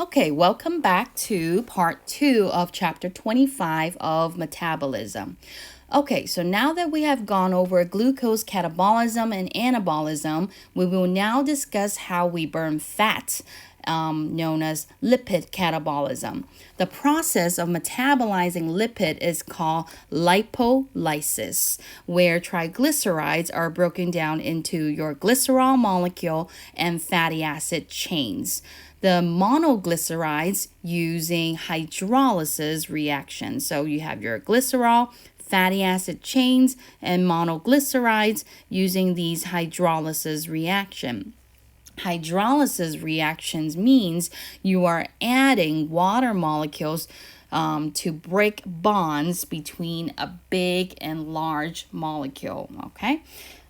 Okay, welcome back to part 2 of chapter 25 of Metabolism. Okay, so now that we have gone over glucose catabolism and anabolism, we will now discuss how we burn fat, known as lipid catabolism. The process of metabolizing lipid is called lipolysis, where triglycerides are broken down into your glycerol molecule and fatty acid chains. The monoglycerides using hydrolysis reaction. So you have your glycerol, fatty acid chains, and monoglycerides using these hydrolysis reaction. Hydrolysis reactions means you are adding water molecules to break bonds between a big and large molecule, okay?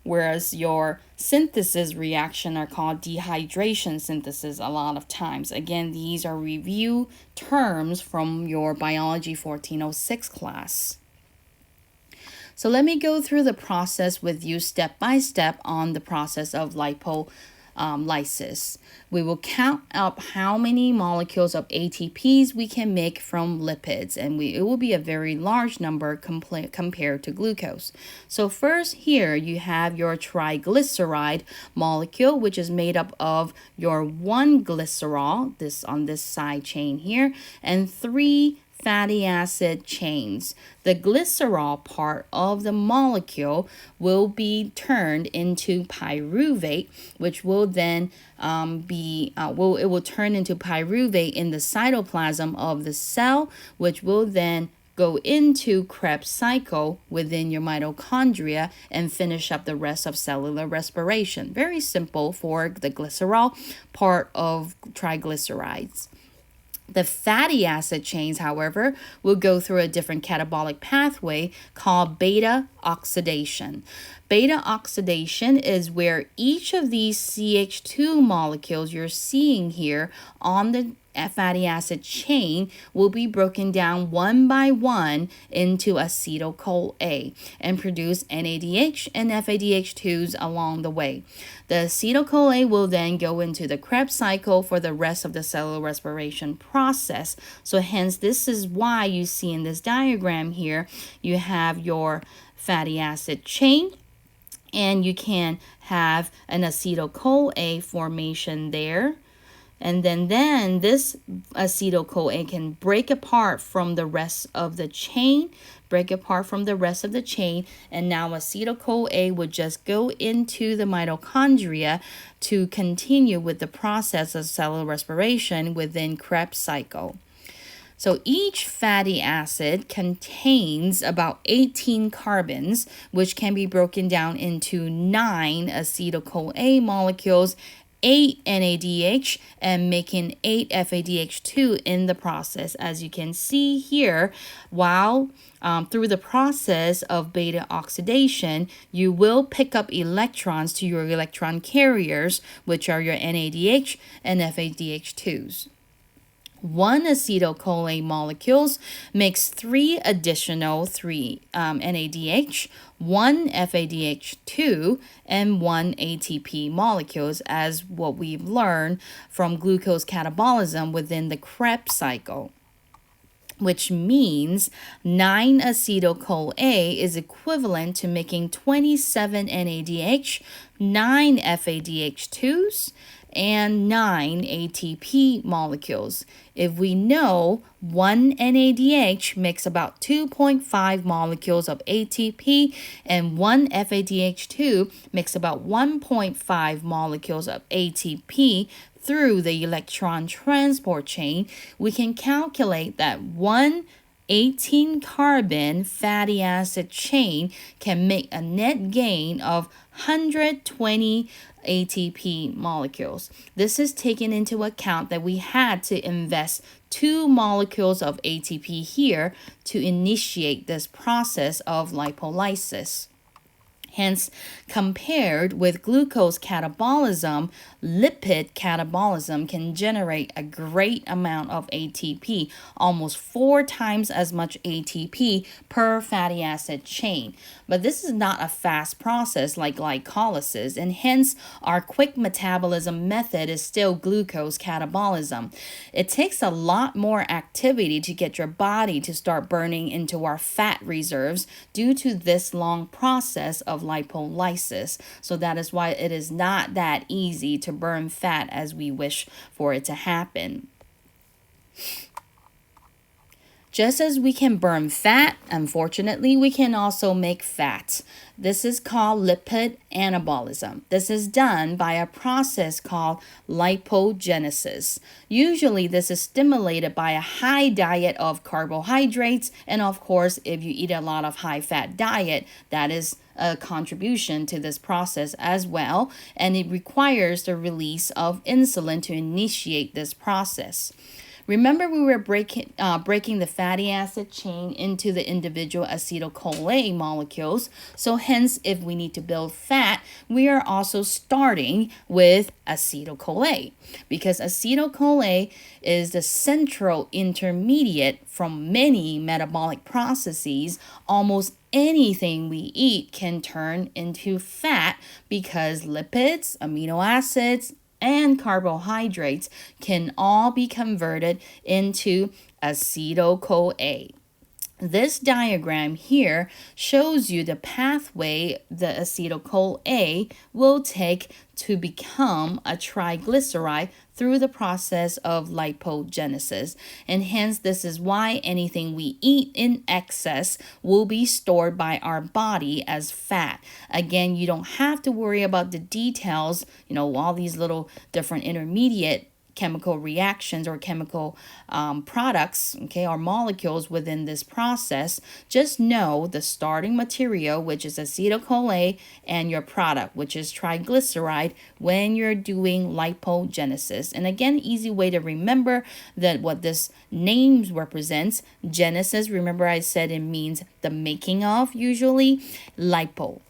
Whereas your synthesis reaction are called dehydration synthesis a lot of times. Again, these are review terms from your Biology 1406 class. So let me go through the process with you step by step on the process of lipolysis. We will count up how many molecules of ATPs we can make from lipids, and it will be a very large number compared to glucose. So first here you have your triglyceride molecule, which is made up of your 1 glycerol, this on this side chain here, and 3 fatty acid chains. The glycerol part of the molecule will be turned into pyruvate, which will then it will turn into pyruvate in the cytoplasm of the cell, which will then go into Krebs cycle within your mitochondria and finish up the rest of cellular respiration. Very simple for the glycerol part of triglycerides. The fatty acid chains, however, will go through a different catabolic pathway called beta oxidation. Beta oxidation is where each of these CH2 molecules you're seeing here on the fatty acid chain will be broken down one by one into acetyl-CoA and produce NADH and FADH2s along the way. The acetyl-CoA will then go into the Krebs cycle for the rest of the cellular respiration process. So hence, this is why you see in this diagram here, you have your fatty acid chain, and you can have an acetyl-CoA formation there. And then this acetyl-CoA can break apart from the rest of the chain, and now acetyl-CoA would just go into the mitochondria to continue with the process of cellular respiration within Krebs cycle. So each fatty acid contains about 18 carbons, which can be broken down into 9 acetyl-CoA molecules, 8 NADH, and making 8 FADH2 in the process. As you can see here, while through the process of beta oxidation, you will pick up electrons to your electron carriers, which are your NADH and FADH2s. 1 acetyl-CoA molecules makes 3 additional NADH, 1 FADH2, and 1 ATP molecules, as what we've learned from glucose catabolism within the Krebs cycle, which means 9 acetyl-CoA is equivalent to making 27 NADH, 9 FADH2s, and 9 ATP molecules. If we know 1 NADH makes about 2.5 molecules of ATP and 1 FADH2 makes about 1.5 molecules of ATP through the electron transport chain, we can calculate that 1 18-carbon fatty acid chain can make a net gain of 120 ATP molecules. This is taken into account that we had to invest 2 molecules of ATP here to initiate this process of lipolysis. Hence, compared with glucose catabolism, lipid catabolism can generate a great amount of ATP, almost 4 times as much ATP per fatty acid chain. But this is not a fast process like glycolysis, and hence our quick metabolism method is still glucose catabolism. It takes a lot more activity to get your body to start burning into our fat reserves due to this long process of lipolysis. So that is why it is not that easy to burn fat as we wish for it to happen. Just as we can burn fat, unfortunately, we can also make fat. This is called lipid anabolism. This is done by a process called lipogenesis. Usually, this is stimulated by a high diet of carbohydrates, and of course, if you eat a lot of high-fat diet, that is a contribution to this process as well, and it requires the release of insulin to initiate this process. Remember, we were breaking the fatty acid chain into the individual acetyl-CoA molecules. So hence, if we need to build fat, we are also starting with acetyl-CoA, because acetyl-CoA is the central intermediate from many metabolic processes. Almost anything we eat can turn into fat because lipids, amino acids, and carbohydrates can all be converted into acetyl-CoA. This diagram here shows you the pathway the acetyl-CoA will take to become a triglyceride through the process of lipogenesis. And hence, this is why anything we eat in excess will be stored by our body as fat. Again, you don't have to worry about the details, all these little different intermediate chemical reactions or chemical products, or molecules within this process. Just know the starting material, which is acetyl-CoA, and your product, which is triglyceride, when you're doing lipogenesis. And again, easy way to remember that what this name represents. Genesis, remember I said it means the making of, usually. Lipo,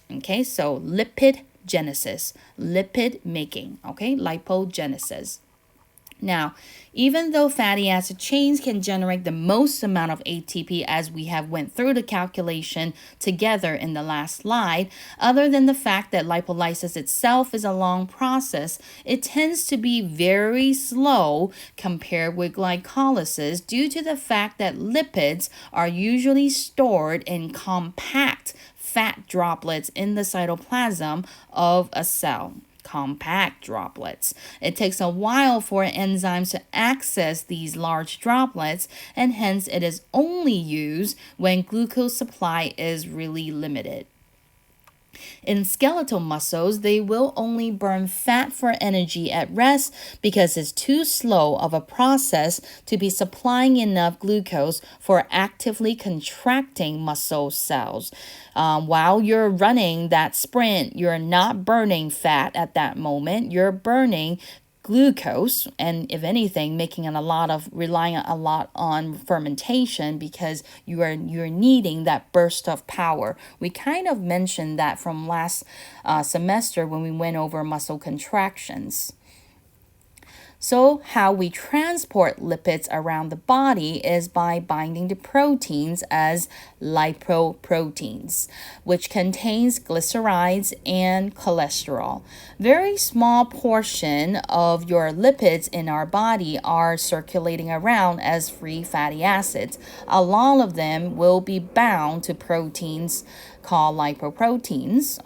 so lipid genesis, lipid making, lipogenesis. Now, even though fatty acid chains can generate the most amount of ATP, as we have went through the calculation together in the last slide, other than the fact that lipolysis itself is a long process, it tends to be very slow compared with glycolysis due to the fact that lipids are usually stored in compact fat droplets in the cytoplasm of a cell. Compact droplets. It takes a while for enzymes to access these large droplets, and hence it is only used when glucose supply is really limited. In skeletal muscles, they will only burn fat for energy at rest because it's too slow of a process to be supplying enough glucose for actively contracting muscle cells. While you're running that sprint, you're not burning fat at that moment. You're burning glucose, and if anything, relying a lot on fermentation because you're needing that burst of power. We kind of mentioned that from last semester when we went over muscle contractions. So how we transport lipids around the body is by binding to proteins as lipoproteins, which contains glycerides and cholesterol. Very small portion of your lipids in our body are circulating around as free fatty acids. A lot of them will be bound to proteins called lipoproteins,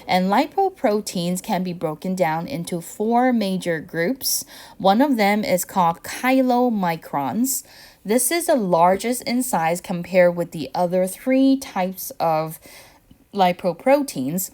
And lipoproteins can be broken down into 4 major groups. One of them is called chylomicrons. This is the largest in size compared with the other 3 types of lipoproteins.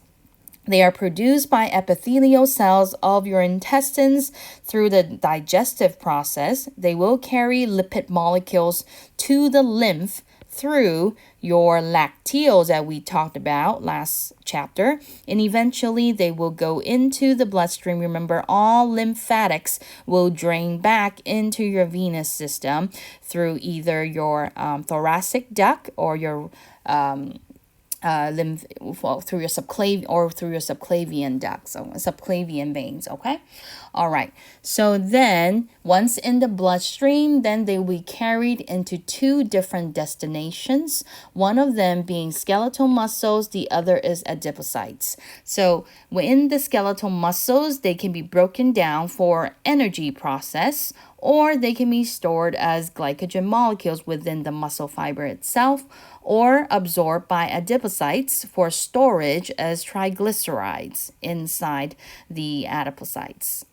They are produced by epithelial cells of your intestines through the digestive process. They will carry lipid molecules to the lymph through your lacteals that we talked about last chapter, and eventually they will go into the bloodstream. Remember, all lymphatics will drain back into your venous system through either your thoracic duct or your lymph well, through your subclavian or through your subclavian ducts, so subclavian veins. Okay, all right. So then, once in the bloodstream, then they will be carried into two different destinations. One of them being skeletal muscles, the other is adipocytes. So within the skeletal muscles, they can be broken down for energy process, or they can be stored as glycogen molecules within the muscle fiber itself, or absorbed by adipocytes for storage as triglycerides inside the adipocytes.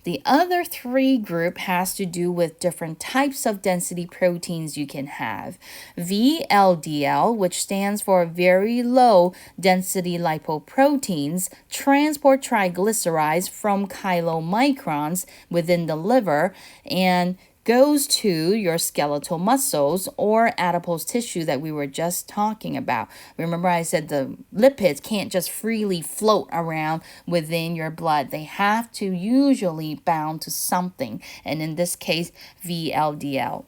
The other three group has to do with different types of density proteins you can have. VLDL, which stands for very low density lipoproteins, transport triglycerides from chylomicrons within the liver and goes to your skeletal muscles or adipose tissue that we were just talking about. Remember, I said the lipids can't just freely float around within your blood. They have to usually bound to something, and in this case, VLDL.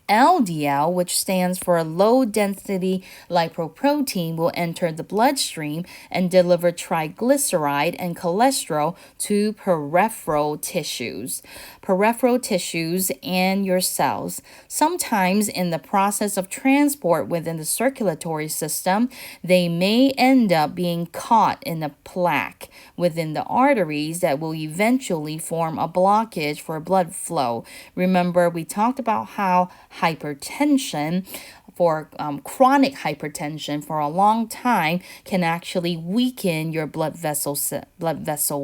LDL, which stands for low density lipoprotein, will enter the bloodstream and deliver triglyceride and cholesterol to peripheral tissues. Peripheral tissues and your cells. Sometimes in the process of transport within the circulatory system, they may end up being caught in a plaque within the arteries that will eventually form a blockage for blood flow. Remember, we talked about how hypertension for chronic hypertension for a long time can actually weaken your blood vessel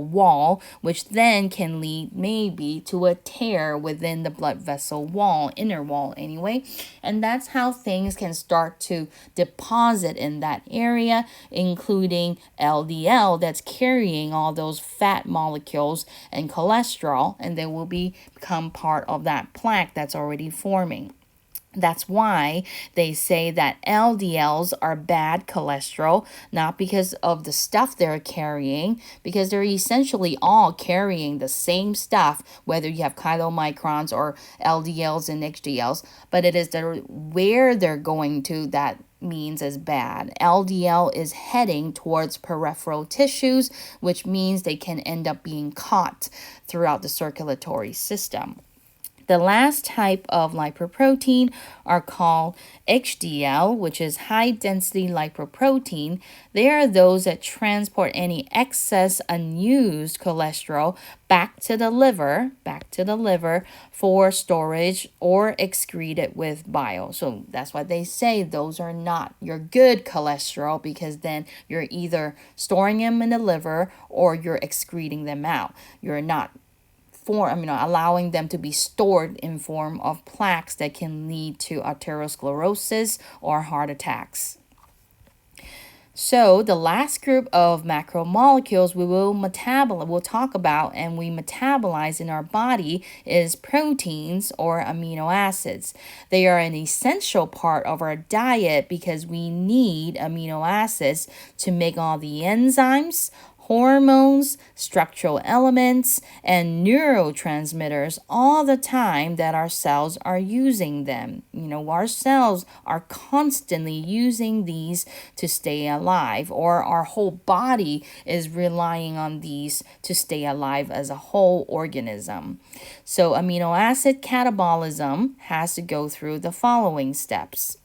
wall, which then can lead maybe to a tear within the blood vessel wall, inner wall anyway. And that's how things can start to deposit in that area, including LDL that's carrying all those fat molecules and cholesterol, and they will become part of that plaque that's already forming. That's why they say that LDLs are bad cholesterol, not because of the stuff they're carrying, because they're essentially all carrying the same stuff, whether you have chylomicrons or LDLs and HDLs, but it is where they're going to that means is bad. LDL is heading towards peripheral tissues, which means they can end up being caught throughout the circulatory system. The last type of lipoprotein are called HDL, which is high density lipoprotein. They are those that transport any excess unused cholesterol back to the liver for storage or excreted with bile. So that's why they say those are not your good cholesterol, because then you're either storing them in the liver or you're excreting them out. You're not allowing them to be stored in form of plaques that can lead to arteriosclerosis or heart attacks. So the last group of macromolecules we'll talk about and we metabolize in our body is proteins or amino acids. They are an essential part of our diet because we need amino acids to make all the enzymes, hormones, structural elements, and neurotransmitters all the time that our cells are using them. Our cells are constantly using these to stay alive, or our whole body is relying on these to stay alive as a whole organism. So amino acid catabolism has to go through the following steps.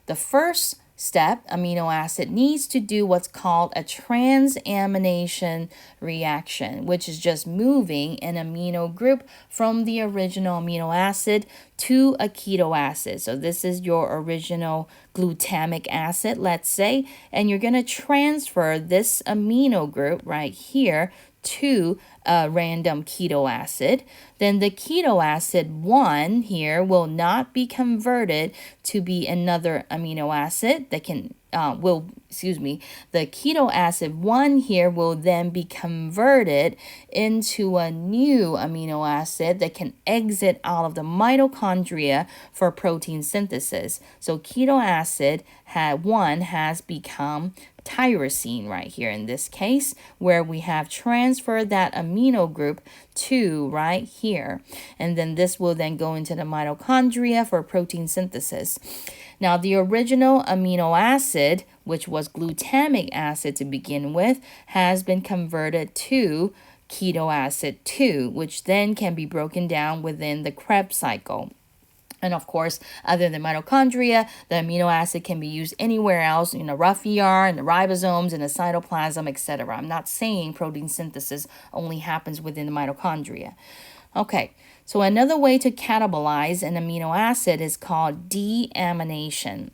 The first step, amino acid needs to do what's called a transamination reaction, which is just moving an amino group from the original amino acid to a keto acid. So this is your original glutamic acid, let's say, and you're going to transfer this amino group right here to a random keto acid. Then the keto acid 1 here will not be converted to be another amino acid that can the keto acid 1 here will then be converted into a new amino acid that can exit out of the mitochondria for protein synthesis. So keto acid 1 has become tyrosine right here in this case, where we have transferred that amino group to right here. And then this will then go into the mitochondria for protein synthesis. Now, the original amino acid, which was glutamic acid to begin with, has been converted to keto acid 2, which then can be broken down within the Krebs cycle. And of course, other than mitochondria, the amino acid can be used anywhere else in the rough ER, in the ribosomes, in the cytoplasm, etc. I'm not saying protein synthesis only happens within the mitochondria. Okay, so another way to catabolize an amino acid is called deamination.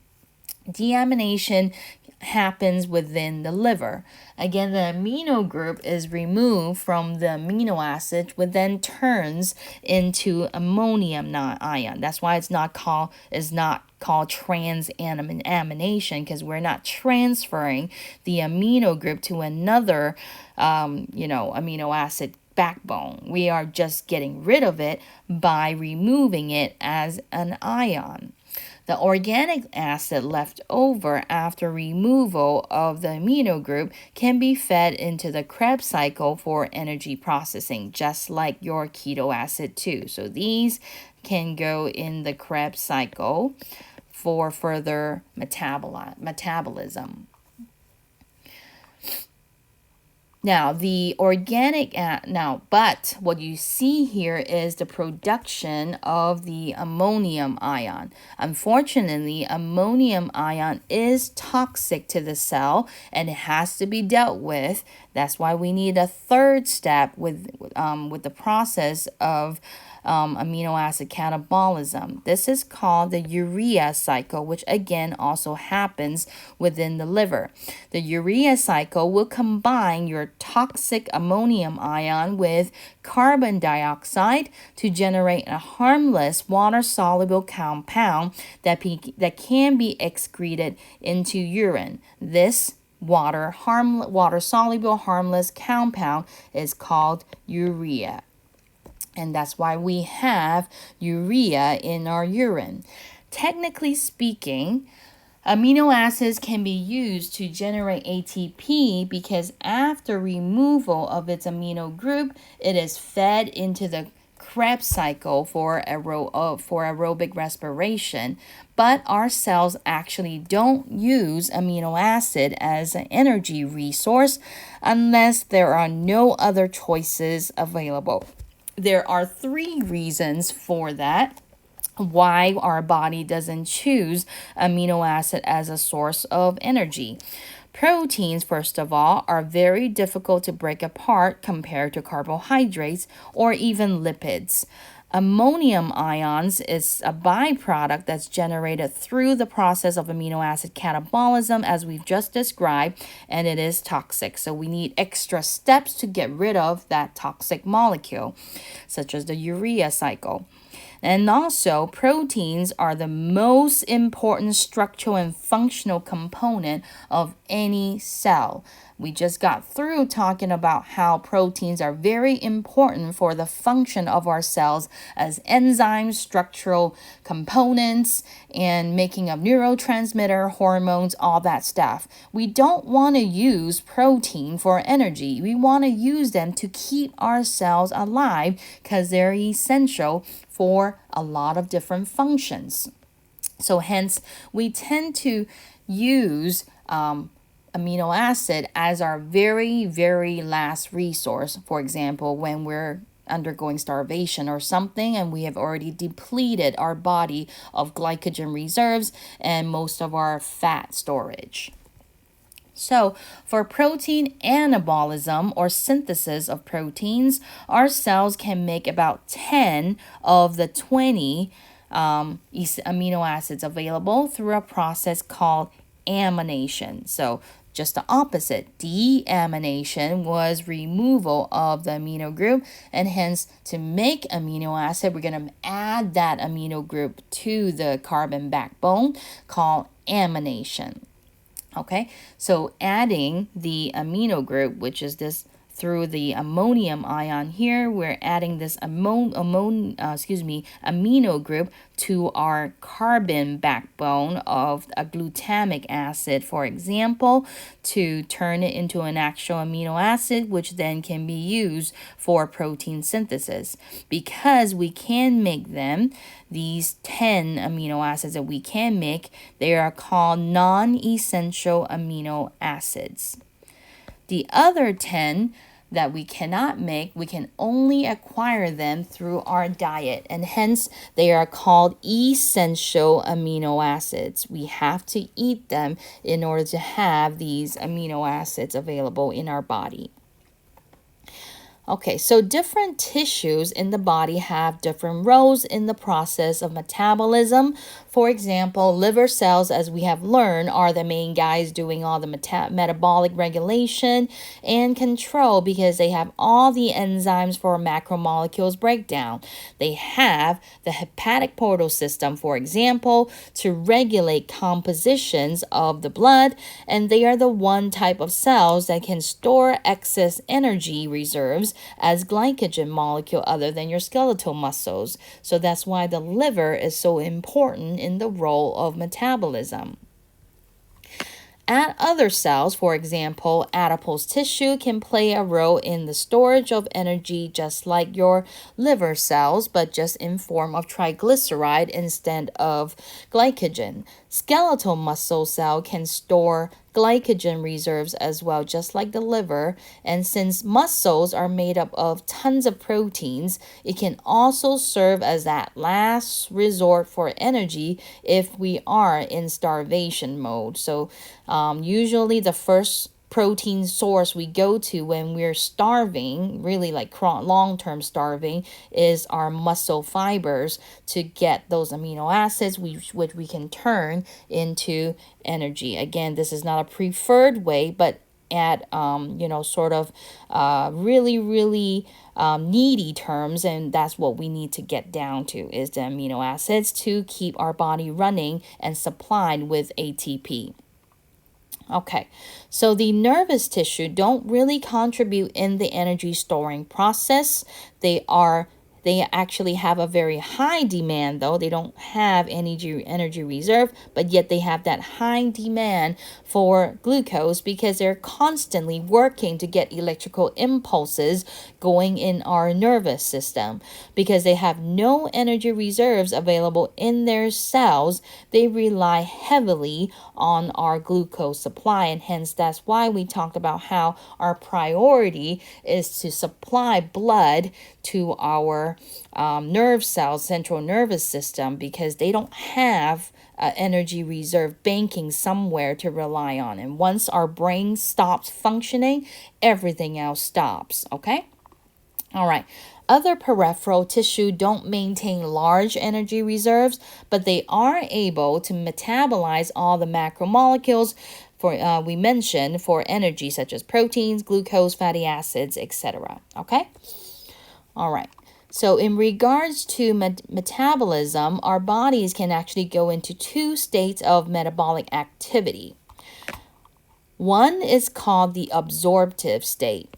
Deamination happens within the liver. Again, the amino group is removed from the amino acid, which then turns into ammonium ion. That's why it's not called transamination, because we're not transferring the amino group to another amino acid backbone. We are just getting rid of it by removing it as an ion. The organic acid left over after removal of the amino group can be fed into the Krebs cycle for energy processing, just like your keto acid too. So these can go in the Krebs cycle for further metabolism. Now, but what you see here is the production of the ammonium ion. Unfortunately, ammonium ion is toxic to the cell and it has to be dealt with. That's why we need a third step with the process of amino acid catabolism. This is called the urea cycle, which again also happens within the liver. The urea cycle will combine your toxic ammonium ion with carbon dioxide to generate a harmless water-soluble compound that can be excreted into urine. This water-soluble harmless compound is called urea. And that's why we have urea in our urine. Technically speaking, amino acids can be used to generate ATP because after removal of its amino group, it is fed into the Krebs cycle for aerobic respiration. But our cells actually don't use amino acid as an energy resource unless there are no other choices available. There are 3 reasons for that, why our body doesn't choose amino acid as a source of energy. Proteins, first of all, are very difficult to break apart compared to carbohydrates or even lipids. Ammonium ions is a byproduct that's generated through the process of amino acid catabolism, as we've just described, and it is toxic. So we need extra steps to get rid of that toxic molecule, such as the urea cycle. And also, proteins are the most important structural and functional component of any cell. We just got through talking about how proteins are very important for the function of our cells as enzymes, structural components, and making of neurotransmitter, hormones, all that stuff. We don't want to use protein for energy. We want to use them to keep our cells alive because they're essential for a lot of different functions. So hence, we tend to use amino acid as our very, very last resource. For example, when we're undergoing starvation or something and we have already depleted our body of glycogen reserves and most of our fat storage. So, for protein anabolism or synthesis of proteins, our cells can make about 10 of the 20 amino acids available through a process called amination. So, just the opposite. Deamination was removal of the amino group, and hence to make amino acid, we're going to add that amino group to the carbon backbone called amination. Okay, so adding the amino group, which is this through the ammonium ion here. We're adding this amino group to our carbon backbone of a glutamic acid, for example, to turn it into an actual amino acid, which then can be used for protein synthesis. Because we can make them, these 10 amino acids that we can make, they are called non-essential amino acids. The other 10 that we cannot make, we can only acquire them through our diet, and hence they are called essential amino acids. We have to eat them in order to have these amino acids available in our body. Okay, so different tissues in the body have different roles in the process of metabolism. For example, liver cells, as we have learned, are the main guys doing all the metabolic regulation and control because they have all the enzymes for macromolecules breakdown. They have the hepatic portal system, for example, to regulate compositions of the blood, and they are the one type of cells that can store excess energy reserves as glycogen molecule other than your skeletal muscles. So that's why the liver is so important in the role of metabolism. Other cells, for example, adipose tissue, can play a role in the storage of energy just like your liver cells, but just in form of triglyceride instead of glycogen. Skeletal muscle cell can store glycogen reserves as well, just like the liver. And since muscles are made up of tons of proteins, it can also serve as that last resort for energy if we are in starvation mode. So usually the first protein source we go to when we're starving, really like long-term starving, is our muscle fibers to get those amino acids which we can turn into energy. Again, this is not a preferred way, but at really needy terms, and that's what we need to get down to, is the amino acids to keep our body running and supplied with ATP. Okay, so the nervous tissue don't really contribute in the energy storing process. They actually have a very high demand, though. They don't have energy reserve, but yet they have that high demand for glucose because they're constantly working to get electrical impulses going in our nervous system. Because they have no energy reserves available in their cells, they rely heavily on our glucose supply, and hence that's why we talked about how our priority is to supply blood to our nerve cells, central nervous system, because they don't have energy reserve banking somewhere to rely on. And once our brain stops functioning, everything else stops. Okay? All right. Other peripheral tissue don't maintain large energy reserves, but they are able to metabolize all the macromolecules we mentioned for energy, such as proteins, glucose, fatty acids, etc. Okay? All right. So in regards to metabolism, our bodies can actually go into two states of metabolic activity. One is called the absorptive state,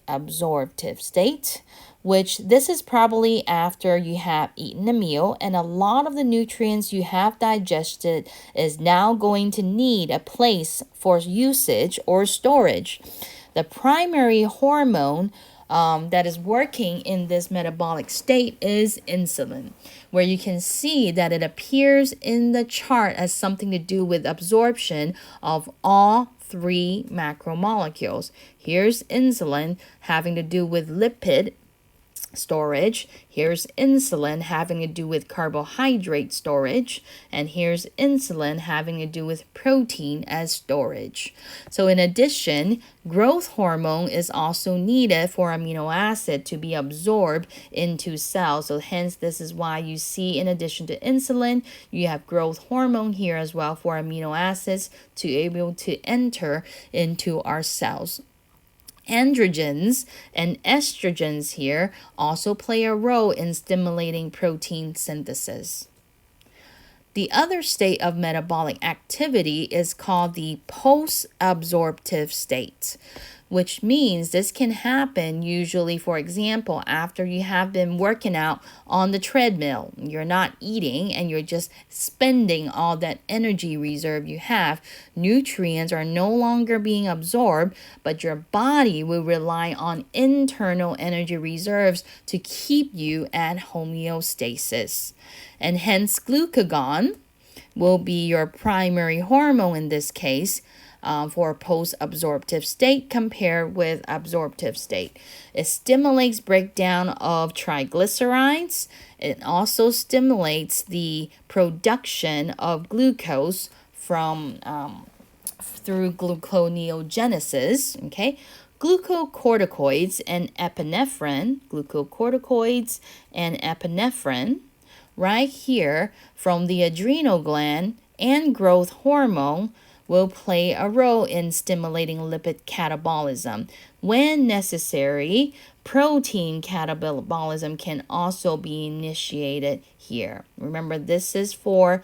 which this is probably after you have eaten a meal and a lot of the nutrients you have digested is now going to need a place for usage or storage. The primary hormone that is working in this metabolic state is insulin, where you can see that it appears in the chart as something to do with absorption of all three macromolecules. Here's insulin having to do with lipid storage. Here's insulin having to do with carbohydrate storage, and here's insulin having to do with protein as storage. So in addition, growth hormone is also needed for amino acid to be absorbed into cells. So hence this is why you see, in addition to insulin, you have growth hormone here as well for amino acids to be able to enter into our cells. Androgens and estrogens here also play a role in stimulating protein synthesis. The other state of metabolic activity is called the post-absorptive state. which means this can happen usually, for example, after you have been working out on the treadmill. You're not eating and you're just spending all that energy reserve you have. Nutrients are no longer being absorbed, but your body will rely on internal energy reserves to keep you at homeostasis. And hence, glucagon will be your primary hormone in this case for post-absorptive state compared with absorptive state. It stimulates breakdown of triglycerides. It also stimulates the production of glucose from through gluconeogenesis. Okay, glucocorticoids and epinephrine right here from the adrenal gland and growth hormone will play a role in stimulating lipid catabolism. When necessary, protein catabolism can also be initiated here. Remember, this is for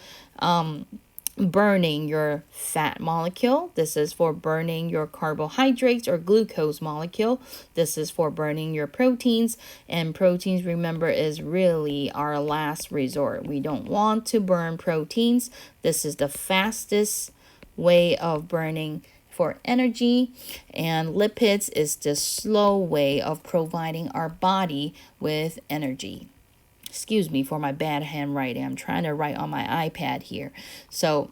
burning your fat molecule. This is for burning your carbohydrates or glucose molecule. This is for burning your proteins. And proteins, remember, is really our last resort. We don't want to burn proteins. This is the fastest way of burning for energy, and lipids is the slow way of providing our body with energy. Excuse me for my bad handwriting. I'm trying to write on my iPad here. So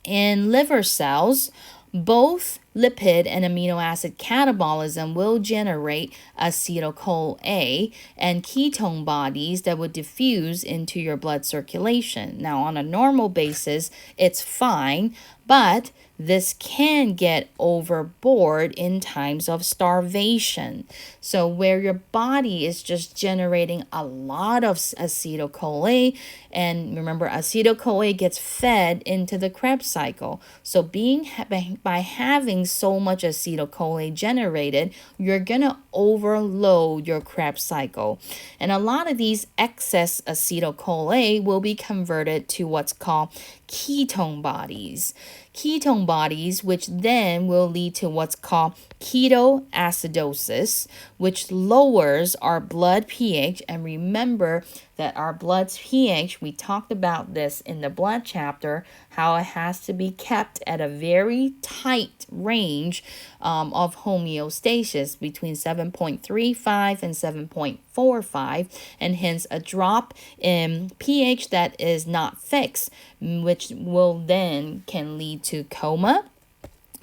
in liver cells, both lipid and amino acid catabolism will generate acetyl-CoA and ketone bodies that would diffuse into your blood circulation. Now, on a normal basis, it's fine, but this can get overboard in times of starvation. So where your body is just generating a lot of acetyl-CoA, and remember, acetyl-CoA gets fed into the Krebs cycle. So by having so much acetyl-CoA generated, you're going to overload your Krebs cycle. And a lot of these excess acetyl-CoA will be converted to what's called ketone bodies. Ketone bodies, which then will lead to what's called ketoacidosis, which lowers our blood pH. And remember that our blood's pH, we talked about this in the blood chapter, how it has to be kept at a very tight range of homeostasis between 7.35 and 7.45, and hence a drop in pH that is not fixed, which will then can lead to coma,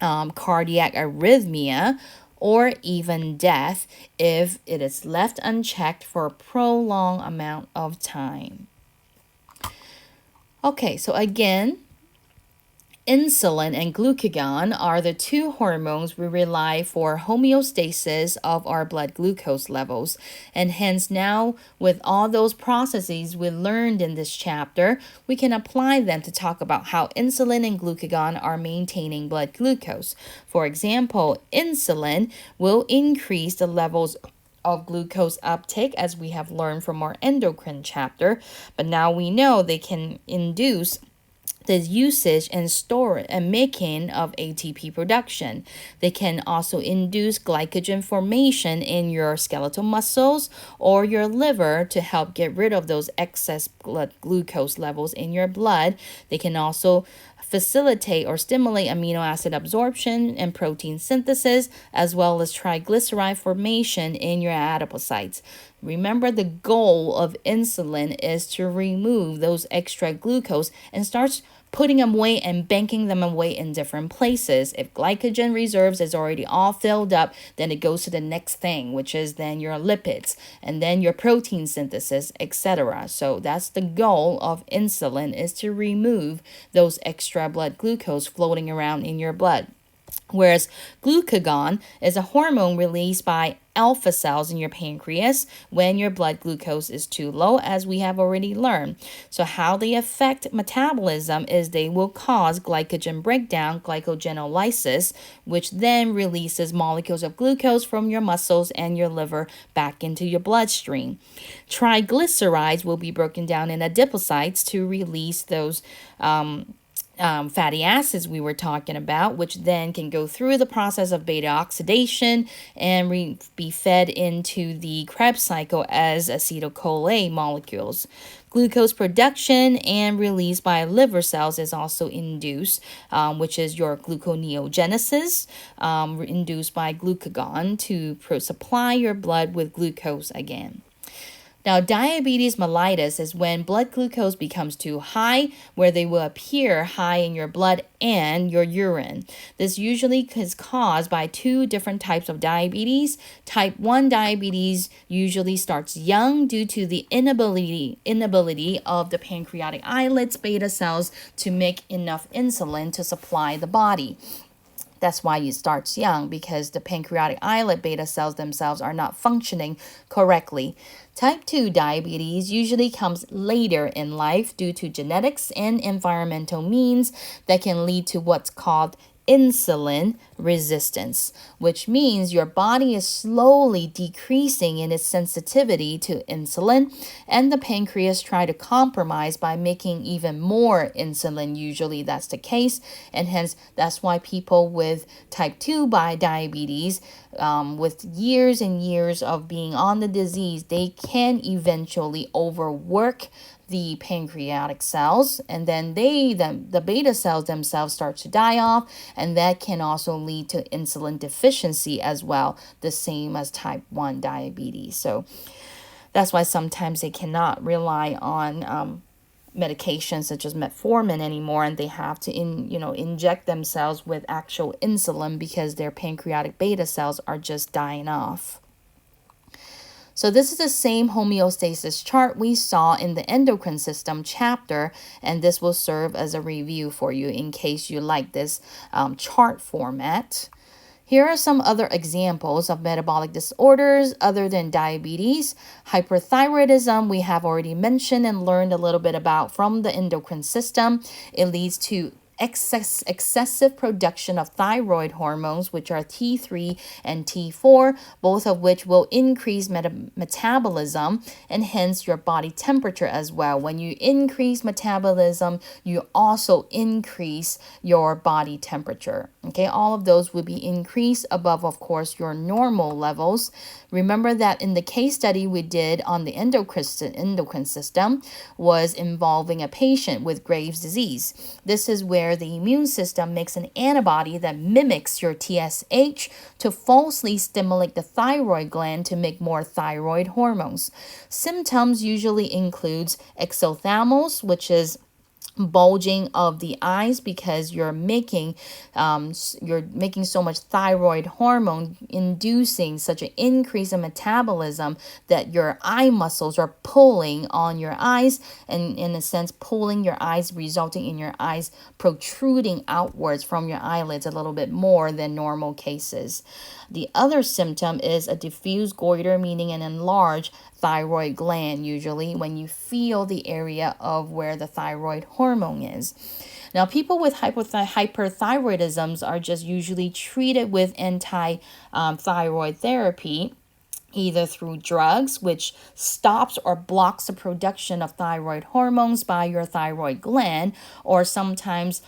cardiac arrhythmia, or even death if it is left unchecked for a prolonged amount of time. Okay, so again, insulin and glucagon are the two hormones we rely for homeostasis of our blood glucose levels. And hence now, with all those processes we learned in this chapter, we can apply them to talk about how insulin and glucagon are maintaining blood glucose. For example, insulin will increase the levels of glucose uptake, as we have learned from our endocrine chapter, but now we know they can induce the usage and store and making of ATP production. They can also induce glycogen formation in your skeletal muscles or your liver to help get rid of those excess blood glucose levels in your blood. They can also facilitate or stimulate amino acid absorption and protein synthesis, as well as triglyceride formation in your adipocytes. Remember, the goal of insulin is to remove those extra glucose and starts putting them away and banking them away in different places. If glycogen reserves is already all filled up, then it goes to the next thing, which is then your lipids and then your protein synthesis, etc. So that's the goal of insulin, is to remove those extra blood glucose floating around in your blood. Whereas glucagon is a hormone released by alpha cells in your pancreas when your blood glucose is too low, as we have already learned. So how they affect metabolism is they will cause glycogen breakdown, glycogenolysis, which then releases molecules of glucose from your muscles and your liver back into your bloodstream. Triglycerides will be broken down in adipocytes to release those fatty acids we were talking about, which then can go through the process of beta oxidation and be fed into the Krebs cycle as acetyl-CoA molecules. Glucose production and release by liver cells is also induced, which is your gluconeogenesis, induced by glucagon to supply your blood with glucose again. Now, diabetes mellitus is when blood glucose becomes too high, where they will appear high in your blood and your urine. This usually is caused by two different types of diabetes. Type 1 diabetes usually starts young due to the inability of the pancreatic islets beta cells to make enough insulin to supply the body. That's why it starts young, because the pancreatic islet beta cells themselves are not functioning correctly. Type 2 diabetes usually comes later in life due to genetics and environmental means that can lead to what's called insulin resistance, which means your body is slowly decreasing in its sensitivity to insulin, and the pancreas try to compromise by making even more insulin. Usually that's the case, and hence that's why people with type 2 diabetes, with years and years of being on the disease, they can eventually overwork the pancreatic cells, and then the beta cells themselves start to die off, and that can also lead to insulin deficiency as well, the same as type 1 diabetes. So that's why sometimes they cannot rely on medications such as metformin anymore, and they have to inject themselves with actual insulin because their pancreatic beta cells are just dying off. So this is the same homeostasis chart we saw in the endocrine system chapter, and this will serve as a review for you in case you like this chart format. Here are some other examples of metabolic disorders other than diabetes. Hyperthyroidism, we have already mentioned and learned a little bit about from the endocrine system. It leads to excessive production of thyroid hormones, which are T3 and T4, both of which will increase metabolism and hence your body temperature as well. When you increase metabolism, you also increase your body temperature. Okay, all of those will be increased above, of course, your normal levels. Remember that in the case study we did on the endocrine system was involving a patient with Graves' disease. This is where the immune system makes an antibody that mimics your TSH to falsely stimulate the thyroid gland to make more thyroid hormones. Symptoms usually includes exophthalmos, which is bulging of the eyes because you're making so much thyroid hormone, inducing such an increase in metabolism that your eye muscles are pulling on your eyes, and in a sense pulling your eyes, resulting in your eyes protruding outwards from your eyelids a little bit more than normal cases. The other symptom is a diffuse goiter, meaning an enlarged thyroid gland, usually when you feel the area of where the thyroid hormone is. Now, people with hyperthyroidisms are just usually treated with anti-thyroid therapy, either through drugs, which stops or blocks the production of thyroid hormones by your thyroid gland, or sometimes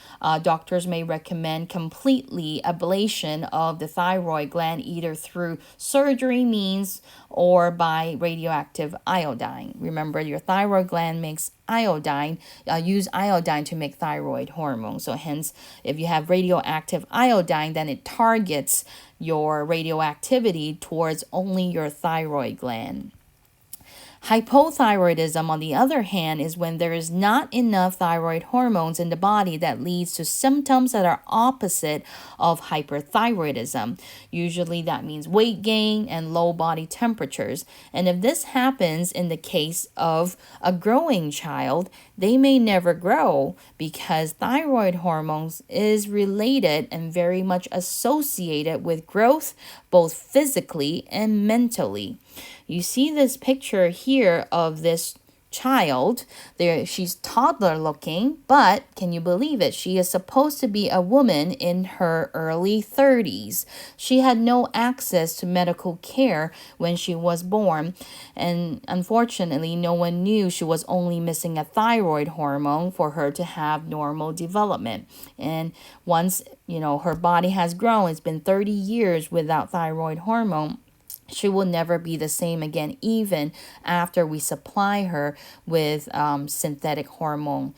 doctors may recommend completely ablation of the thyroid gland, either through surgery means or by radioactive iodine. Remember, your thyroid gland makes iodine, use iodine to make thyroid hormone. So hence, if you have radioactive iodine, then it targets your radioactivity towards only your thyroid gland. Hypothyroidism, on the other hand, is when there is not enough thyroid hormones in the body that leads to symptoms that are opposite of hyperthyroidism. Usually that means weight gain and low body temperatures. And if this happens in the case of a growing child, they may never grow because thyroid hormones is related and very much associated with growth, both physically and mentally. You see this picture here of this child. There, she's toddler looking, but can you believe it? She is supposed to be a woman in her early 30s. She had no access to medical care when she was born, and unfortunately, no one knew she was only missing a thyroid hormone for her to have normal development. And once, her body has grown, it's been 30 years without thyroid hormone, she will never be the same again, even after we supply her with synthetic hormone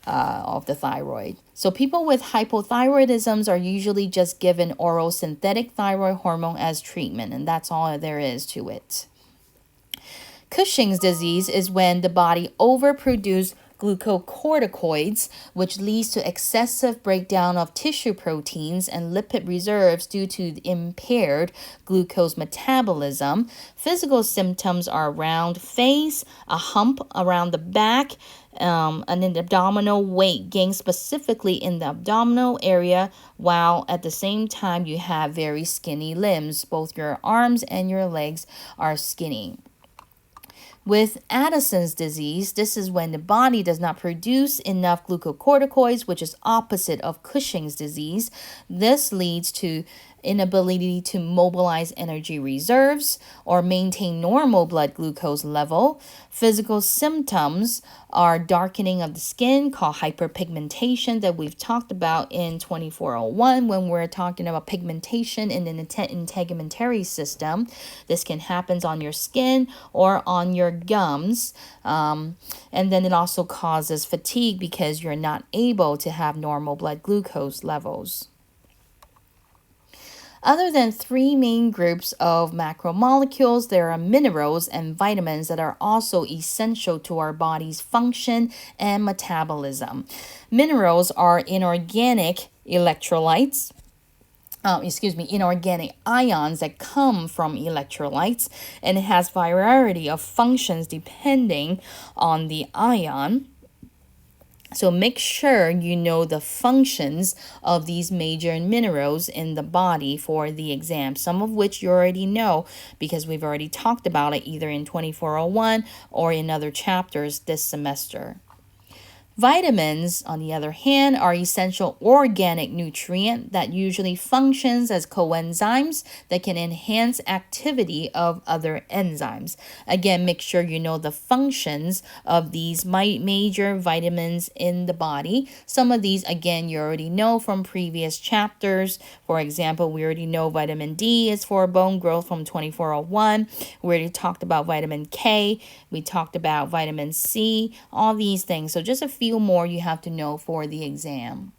of the thyroid. So people with hypothyroidisms are usually just given oral synthetic thyroid hormone as treatment, and that's all there is to it. Cushing's disease is when the body overproduces glucocorticoids, which leads to excessive breakdown of tissue proteins and lipid reserves due to impaired glucose metabolism. Physical symptoms are round face, a hump around the back, an abdominal weight gain specifically in the abdominal area, while at the same time you have very skinny limbs. Both your arms and your legs are skinny. With Addison's disease, this is when the body does not produce enough glucocorticoids, which is opposite of Cushing's disease. This leads to inability to mobilize energy reserves or maintain normal blood glucose level. Physical symptoms are darkening of the skin called hyperpigmentation that we've talked about in 2401 when we're talking about pigmentation in the integumentary system. This can happen on your skin or on your gums. And then it also causes fatigue because you're not able to have normal blood glucose levels. Other than three main groups of macromolecules, there are minerals and vitamins that are also essential to our body's function and metabolism. Minerals are inorganic electrolytes. Inorganic ions that come from electrolytes, and it has variety of functions depending on the ion. So make sure you know the functions of these major minerals in the body for the exam, some of which you already know because we've already talked about it either in 2401 or in other chapters this semester. Vitamins, on the other hand, are essential organic nutrient that usually functions as coenzymes that can enhance activity of other enzymes. Again, make sure you know the functions of these major vitamins in the body. Some of these, again, you already know from previous chapters. For example, we already know vitamin D is for bone growth from 2401. We already talked about vitamin K. We talked about vitamin C, all these things. So just a few more you have to know for the exam.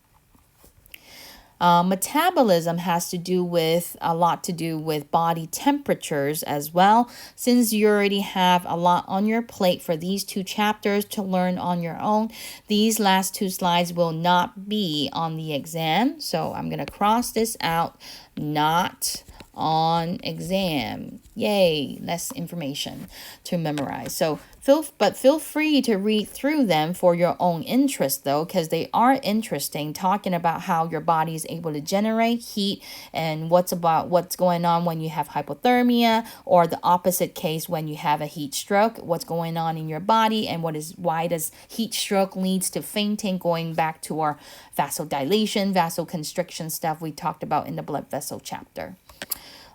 Metabolism has a lot to do with body temperatures as well. Since you already have a lot on your plate for these two chapters to learn on your own, these last two slides will not be on the exam. So I'm going to cross this out, not on exam. Yay, less information to memorize. So feel free to read through them for your own interest though, because they are interesting, talking about how your body is able to generate heat and what's going on when you have hypothermia, or the opposite case when you have a heat stroke, what's going on in your body, and why does heat stroke leads to fainting, going back to our vasodilation, vasoconstriction stuff we talked about in the blood vessel chapter.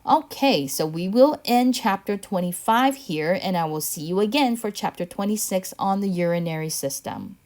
Okay, so we will end chapter 25 here, and I will see you again for chapter 26 on the urinary system.